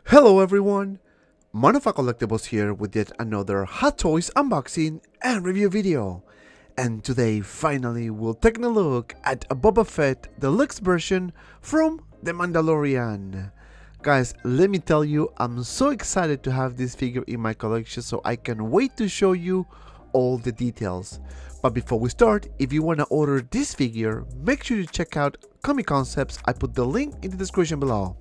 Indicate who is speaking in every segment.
Speaker 1: Hello everyone, Mandalorian Collectibles here with yet another Hot Toys unboxing and review video. And today finally we'll take a look at a BOBA FETT Deluxe version from The Mandalorian. Guys, let me tell you, I'm so excited to have this figure in my collection, so I can wait to show you all the details. But before we start, if you want to order this figure, make sure you check out Comic Concepts. I put the link in the description below.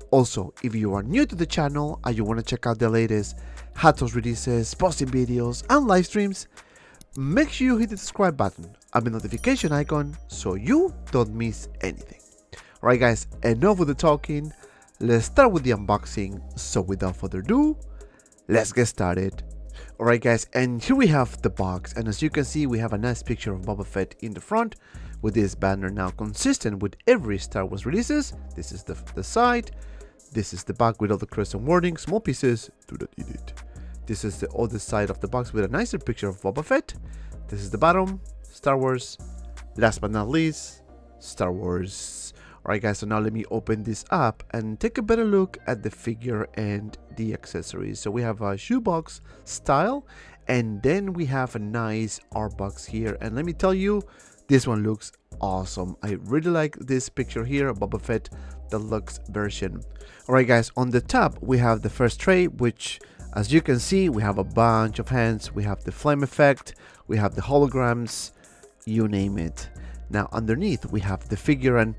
Speaker 1: Also, if you are new to the channel and you want to check out the latest Hot Toys releases, posting videos and live streams, make sure you hit the subscribe button and the notification icon so you don't miss anything. Alright guys, enough with the talking, let's start with the unboxing. So without further ado, let's get started. Alright guys, and here we have the box, and as you can see we have a nice picture of Boba Fett in the front with this banner now consistent with every Star Wars releases. This is the side. This is the back with all the crest and wording, small pieces, do not eat it. This is the other side of the box with a nicer picture of Boba Fett. This is the bottom, Star Wars. Last but not least, Star Wars. Alright guys, so now let me open this up and take a better look at the figure and the accessories. So we have a shoebox style, and then we have a nice art box here. And let me tell you, this one looks awesome. I really like this picture here, Boba Fett Deluxe version. Alright guys, on the top we have the first tray, which as you can see we have a bunch of hands, we have the flame effect, we have the holograms, you name it. Now underneath we have the figure, and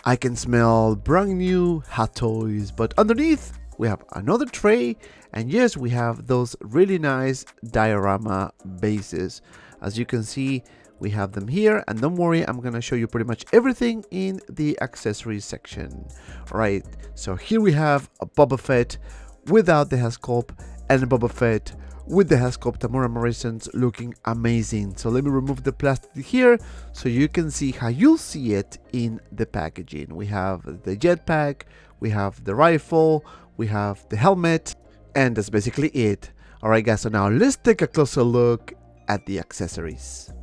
Speaker 1: I can smell brand new Hot Toys. But underneath we have another tray, and yes, we have those really nice diorama bases. As you can see, we have them here, and don't worry, I'm gonna show you pretty much everything in the accessories section. Alright, so here we have a Boba Fett without the head sculpt and a Boba Fett with the head sculpt. Tamora Morrison's looking amazing. So let me remove the plastic here so you can see how you'll see it in the packaging. We have the jetpack, we have the rifle, we have the helmet, and that's basically it. Alright guys, so now let's take a closer look at the accessories.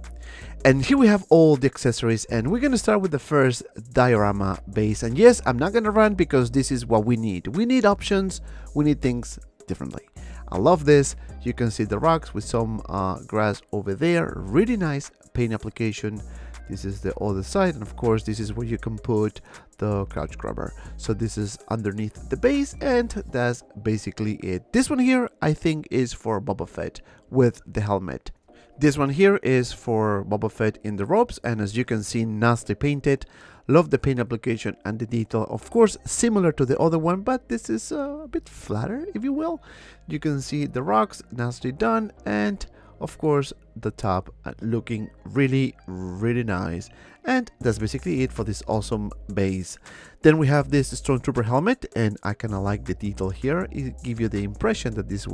Speaker 1: And here we have all the accessories, and we're gonna start with the first diorama base. And yes, I'm not gonna run because this is what we need. We need options, we need things differently. I love this. You can see the rocks with some grass over there. Really nice paint application. This is the other side, and of course this is where you can put the couch grabber. So this is underneath the base, and that's basically it. This one here I think is for Boba Fett with the helmet. This one here is for Boba Fett in the robes, and as you can see, nicely painted. Love the paint application and the detail. Of course, similar to the other one, but this is a bit flatter, if you will. You can see the rocks, nicely done, and of course the top looking really nice. And that's basically it for this awesome base. Then we have this Stormtrooper helmet, and I kind of like the detail here. It gives you the impression that this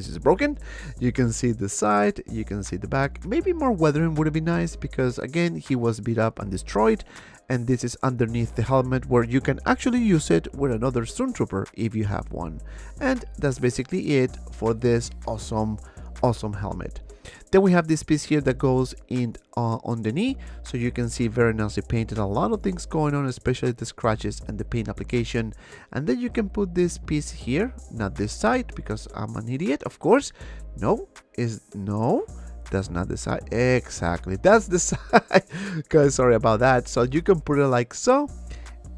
Speaker 1: is broken. You can see the side, you can see the back. Maybe more weathering would have been nice because again he was beat up and destroyed. And this is underneath the helmet where you can actually use it with another Stormtrooper if you have one. And that's basically it for this awesome helmet. Then we have this piece here that goes in on the knee, so you can see very nicely painted. A lot of things going on, especially the scratches and the paint application. And then you can put this piece here, not this side because I'm an idiot, of course. No, that's not the side. Exactly, that's the side. Guys, sorry about that. So you can put it like so,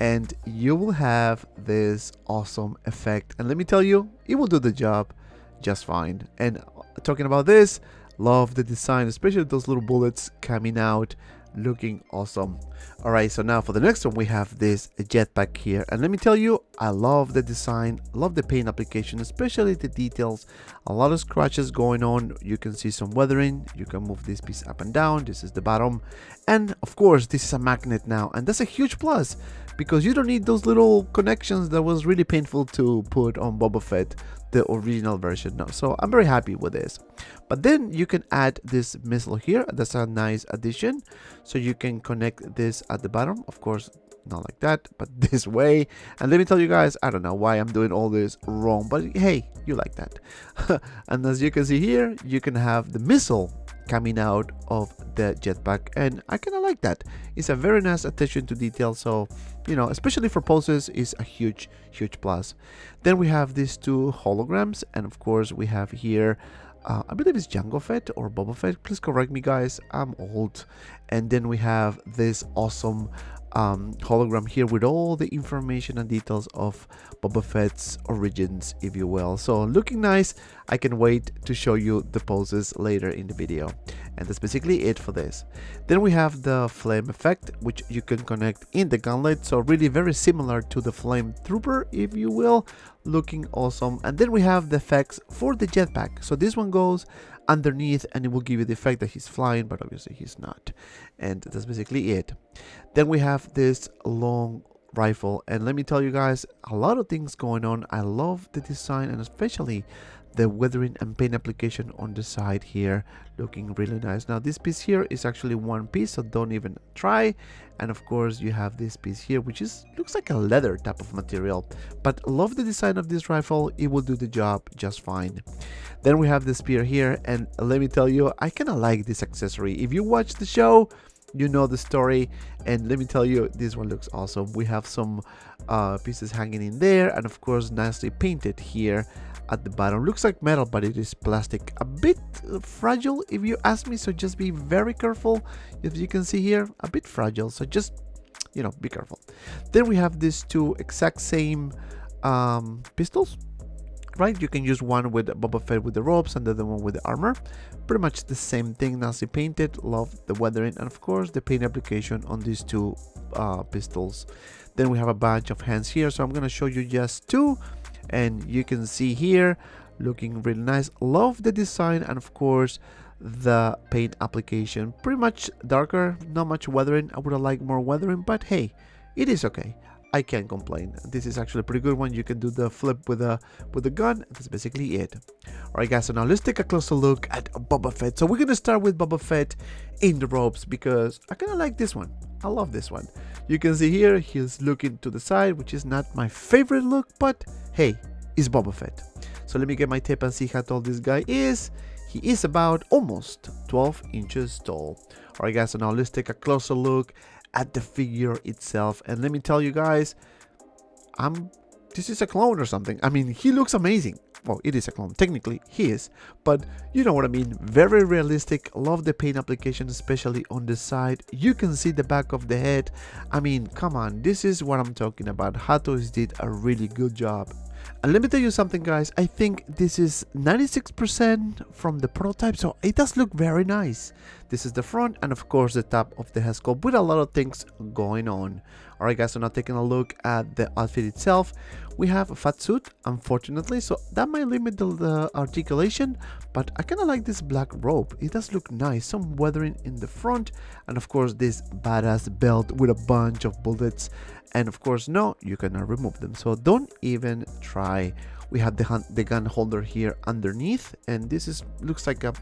Speaker 1: and you will have this awesome effect. And let me tell you, it will do the job just fine. And talking about this, love the design, especially those little bullets coming out, looking awesome. All right, so now for the next one, we have this jetpack here, and let me tell you, I love the design, love the paint application, especially the details. A lot of scratches going on. You can see some weathering. You can move this piece up and down. This is the bottom, and of course this is a magnet now, and that's a huge plus because you don't need those little connections that was really painful to put on Boba Fett, the original version. Now, so I'm very happy with this. But then you can add this missile here. That's a nice addition. So you can connect this at the bottom, of course, not like that, but this way. And let me tell you guys, I don't know why I'm doing all this wrong, but hey, you like that. And as you can see here, you can have the missile coming out of the jetpack, and I kind of like that. It's a very nice attention to detail, so you know, especially for poses, is a huge plus. Then we have these two holograms, and of course we have here I believe it's Jango Fett or Boba Fett, please correct me guys, I'm old. And then we have this awesome hologram here with all the information and details of Boba Fett's origins, if you will. So looking nice. I can wait to show you the poses later in the video. And that's basically it for this. Then we have the flame effect, which you can connect in the gauntlet, so really very similar to the flame trooper, if you will, looking awesome. And then we have the effects for the jetpack, so this one goes underneath and it will give you the effect that he's flying, but obviously he's not. And that's basically it. Then we have this long rifle, and let me tell you guys, a lot of things going on. I love the design, and especially the weathering and paint application on the side here, looking really nice. Now this piece here is actually one piece, so don't even try. And of course you have this piece here, which looks like a leather type of material, but love the design of this rifle. It will do the job just fine. Then we have the spear here, and let me tell you, I kind of like this accessory. If you watch the show, you know the story, and let me tell you, this one looks awesome. We have some pieces hanging in there, and of course nicely painted here at the bottom. Looks like metal, but it is plastic, a bit fragile if you ask me, so just be very careful. As you can see here, a bit fragile, so just, you know, be careful. Then we have these two exact same pistols, right? You can use one with Boba Fett with the ropes and the other one with the armor. Pretty much the same thing, nicely painted. Love the weathering and of course the paint application on these two pistols. Then we have a bunch of hands here, so I'm going to show you just two, and you can see here looking really nice. Love the design and of course the paint application. Pretty much darker, not much weathering. I would have liked more weathering, but hey, it is okay. I can't complain. This is actually a pretty good one. You can do the flip with the gun. That's basically it. Alright guys, so now let's take a closer look at Boba Fett. So we're gonna start with Boba Fett in the ropes because I kind of like this one. I love this one. You can see here he's looking to the side, which is not my favorite look, but hey, it's Boba Fett. So let me get my tape and see how tall this guy is. He is about almost 12 inches tall. Alright guys, so now let's take a closer look at the figure itself, and let me tell you guys, this is a clone or something. I mean, he looks amazing. Well, it is a clone, technically he is, but you know what I mean. Very realistic. Love the paint application, especially on the side. You can see the back of the head. I mean, come on, this is what I'm talking about. Hot Toys did a really good job. And let me tell you something guys, I think this is 96% from the prototype, so it does look very nice. This is the front and of course the top of the head sculpt with a lot of things going on. Alright guys, so now taking a look at the outfit itself, we have a fat suit, unfortunately, so that might limit the articulation, but I kind of like this black robe. It does look nice, some weathering in the front, and of course this badass belt with a bunch of bullets. And of course, no, you cannot remove them, so don't even try. We have the gun holder here underneath, and this looks like a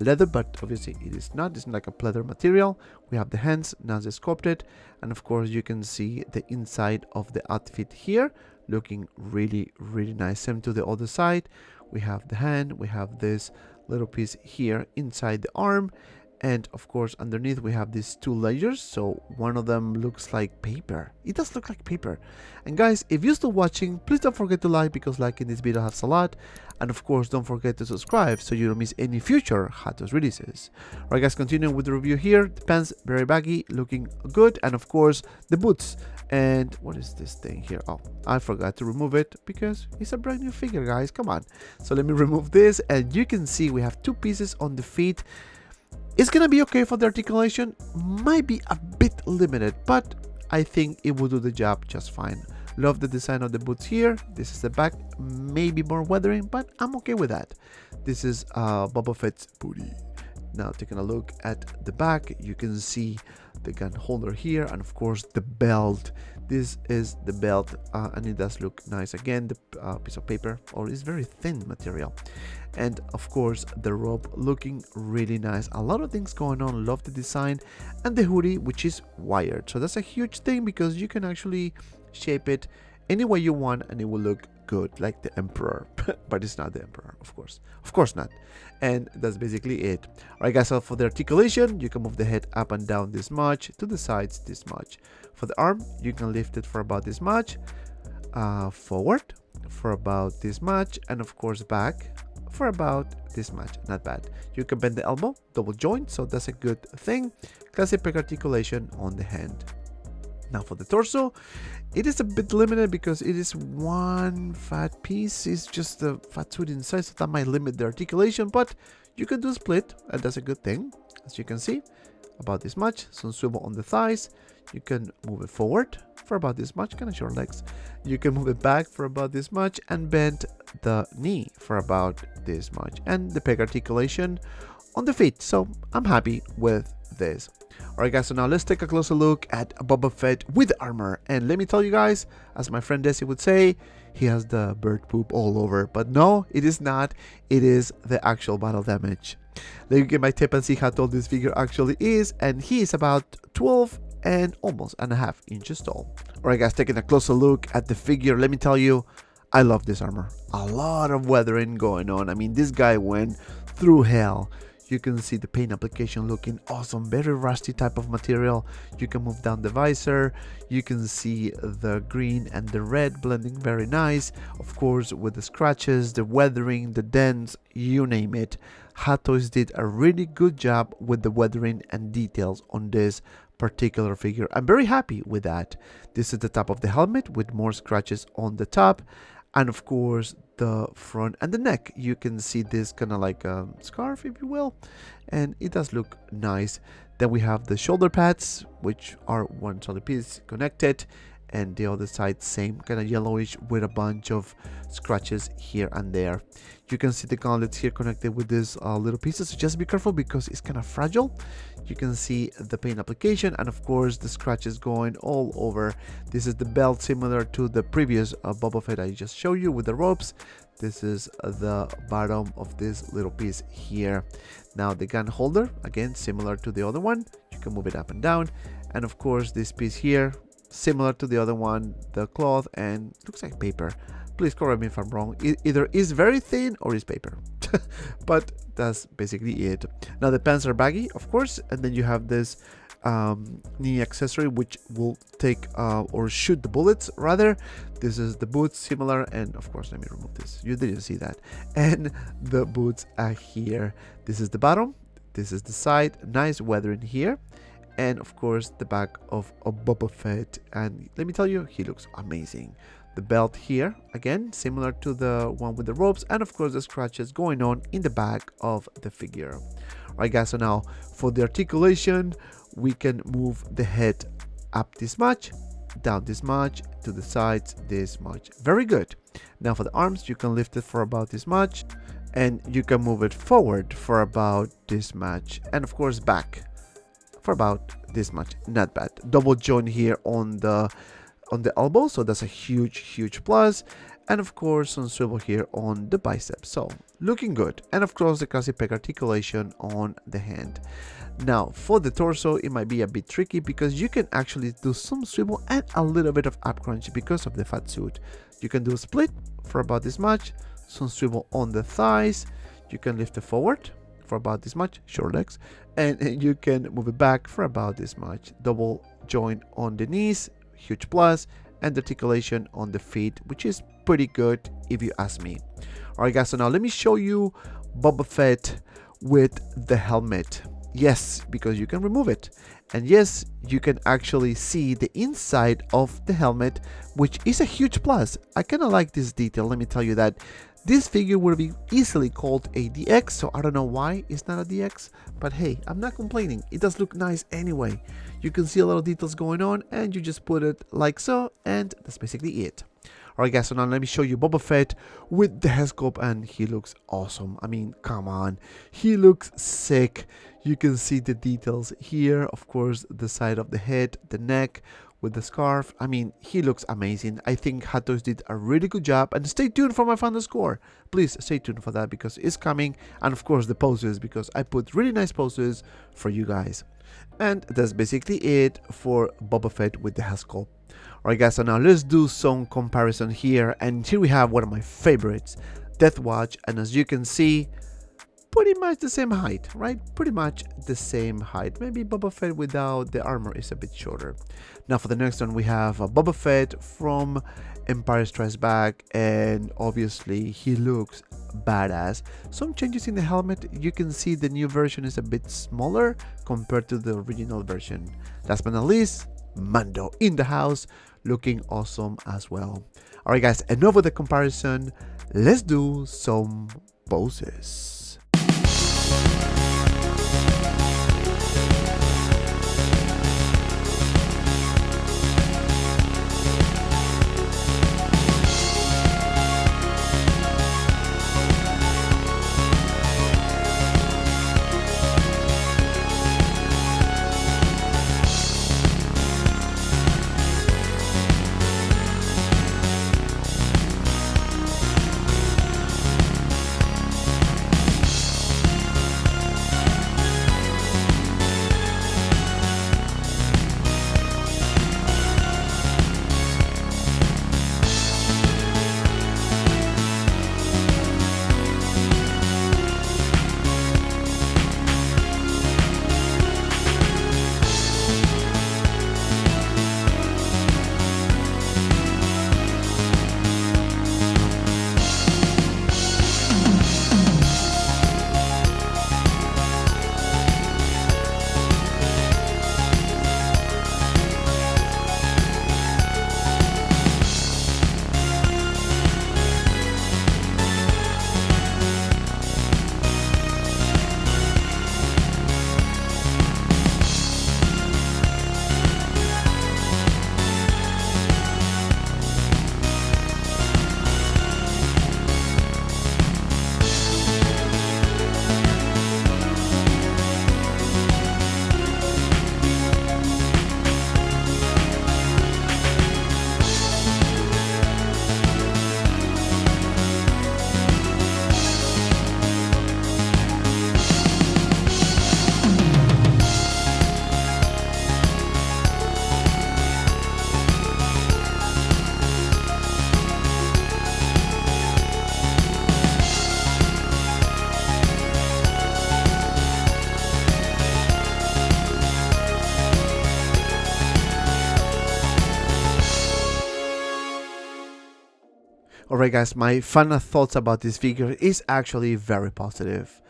Speaker 1: leather, but obviously it is not. It's like a pleather material. We have the hands, nicely sculpted, and of course you can see the inside of the outfit here, looking really nice. Same to the other side. We have the hand, we have this little piece here inside the arm. And of course underneath we have these two layers, so one of them looks like paper. It does look like paper. And guys, if you're still watching, please don't forget to like, because liking this video helps a lot. And of course don't forget to subscribe so you don't miss any future Hot Toys releases. Alright guys, continuing with the review here. The pants, very baggy, looking good. And of course the boots. And what is this thing here? Oh, I forgot to remove it because it's a brand new figure, guys, come on. So let me remove this, and you can see we have two pieces on the feet. It's gonna be okay for the articulation, might be a bit limited, but I think it will do the job just fine. Love the design of the boots here. This is the back, maybe more weathering, but I'm okay with that. This is BOBA Fett's booty. Now taking a look at the back, you can see the gun holder here, and of course the belt. This is the belt, and it does look nice. Again, the piece of paper, or is very thin material. And of course the robe looking really nice. A lot of things going on. Love the design. And the hoodie, which is wired, so that's a huge thing because you can actually shape it any way you want and it will look good, like the emperor. But it's not the emperor, of course not. And that's basically it. Alright guys, so for the articulation, you can move the head up and down this much, to the sides this much. For the arm, you can lift it for about this much, forward for about this much, and of course back for about this much. Not bad. You can bend the elbow, double joint, so that's a good thing. Classic peg articulation on the hand. Now for the torso, it is a bit limited because it is one fat piece. It's just a fat suit inside, so that might limit the articulation, but you can do a split, and that's a good thing. As you can see, about this much, some swivel on the thighs. You can move it forward for about this much, kind of short legs. You can move it back for about this much and bend the knee for about this much. And the peg articulation on the feet, so I'm happy with this. Alright guys, so now let's take a closer look at Boba Fett with armor. And let me tell you guys, as my friend Desi would say, he has the bird poop all over. But no, it is not. It is the actual battle damage. Let me get my tip and see how tall this figure actually is. And he is about 12 and almost and a half inches tall. Alright guys, taking a closer look at the figure, let me tell you, I love this armor. A lot of weathering going on. I mean, this guy went through hell. You can see the paint application looking awesome, very rusty type of material. You can move down the visor. You can see the green and the red blending very nice. Of course, with the scratches, the weathering, the dents, you name it. Hot Toys did a really good job with the weathering and details on this particular figure. I'm very happy with that. This is the top of the helmet with more scratches on the top. And of course the front and the neck, you can see this kind of like a scarf, if you will, and it does look nice. Then we have the shoulder pads, which are one solid piece connected, and the other side same kind of yellowish with a bunch of scratches here and there. You can see the gauntlets here connected with these little pieces, so just be careful because it's kind of fragile. You can see the paint application and of course the scratches going all over. This is the belt similar to the previous Boba Fett I just showed you with the ropes. This is the bottom of this little piece here. Now the gun holder, again similar to the other one, you can move it up and down. And of course this piece here, similar to the other one, the cloth, and looks like paper. Please correct me if I'm wrong. It either is very thin or is paper. But that's basically it. Now the pants are baggy, of course, and then you have this knee accessory which will take or shoot the bullets rather. This is the boots, similar, and of course let me remove this, you didn't see that. And the boots are here. This is the bottom, this is the side, nice weathering here. And of course the back of Boba Fett, and let me tell you, he looks amazing. The belt here, again similar to the one with the ropes, and of course the scratches going on in the back of the figure. Alright guys, so now for the articulation, we can move the head up this much, down this much, to the sides this much. Very good. Now for the arms, you can lift it for about this much, and you can move it forward for about this much, and of course back for about this much. Not bad. Double joint here on the elbow, so that's a huge plus. And of course some swivel here on the biceps, so looking good. And of course the classic peg articulation on the hand. Now for the torso, it might be a bit tricky because you can actually do some swivel and a little bit of up crunch because of the fat suit. You can do a split for about this much, some swivel on the thighs. You can lift it forward for about this much, short legs, and you can move it back for about this much. Double joint on the knees, huge plus, and articulation on the feet, which is pretty good if you ask me. Alright guys, so now let me show you Boba Fett with the helmet. Yes, because you can remove it, and yes, you can actually see the inside of the helmet, which is a huge plus. I kind of like this detail. Let me tell you that this figure would be easily called a DX, so I don't know why it's not a DX, but hey, I'm not complaining. It does look nice anyway. You can see a lot of details going on, and you just put it like so, and that's basically it. Alright guys, so now let me show you Boba Fett with the head sculpt, and he looks awesome. I mean, come on, he looks sick. You can see the details here, of course, the side of the head, the neck with the scarf. I mean, he looks amazing. I think Hot Toys did a really good job, and stay tuned for my final score. Please stay tuned for that because it's coming, and of course the poses, because I put really nice poses for you guys. And that's basically it for Boba Fett with the head sculpt. Alright guys, so now let's do some comparison here, and here we have one of my favorites, Death Watch, and as you can see, pretty much the same height, right? Pretty much the same height. Maybe Boba Fett without the armor is a bit shorter. Now for the next one, we have Boba Fett from Empire Strikes Back, and obviously he looks badass. Some changes in the helmet. You can see the new version is a bit smaller compared to the original version. Last but not least, Mando in the house, looking awesome as well. Alright guys, enough with the comparison. Let's do some poses. Alright guys, my final thoughts about this figure is actually very positive.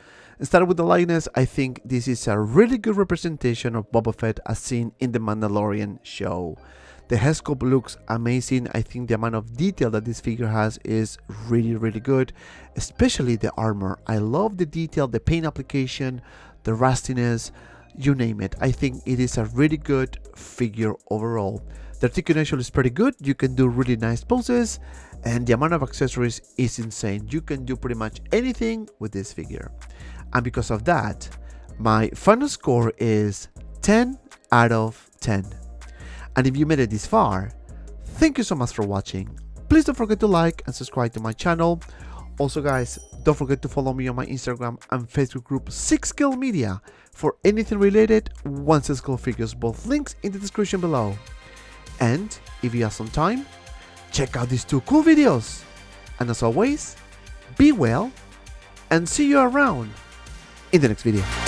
Speaker 1: Starting with the likeness, I think this is a really good representation of Boba Fett as seen in the Mandalorian show. The head sculpt looks amazing. I think the amount of detail that this figure has is really good, especially the armor. I love the detail, the paint application, the rustiness, you name it. I think it is a really good figure overall. The articulation is pretty good. You can do really nice poses, and the amount of accessories is insane. You can do pretty much anything with this figure. And because of that, my final score is 10 out of 10. And if you made it this far, thank you so much for watching. Please don't forget to like and subscribe to my channel. Also guys, don't forget to follow me on my Instagram and Facebook group 6 Scale Media for anything related 1/6 figures, both links in the description below. And if you have some time, check out these 2 cool videos. And as always, be well and see you around in the next video.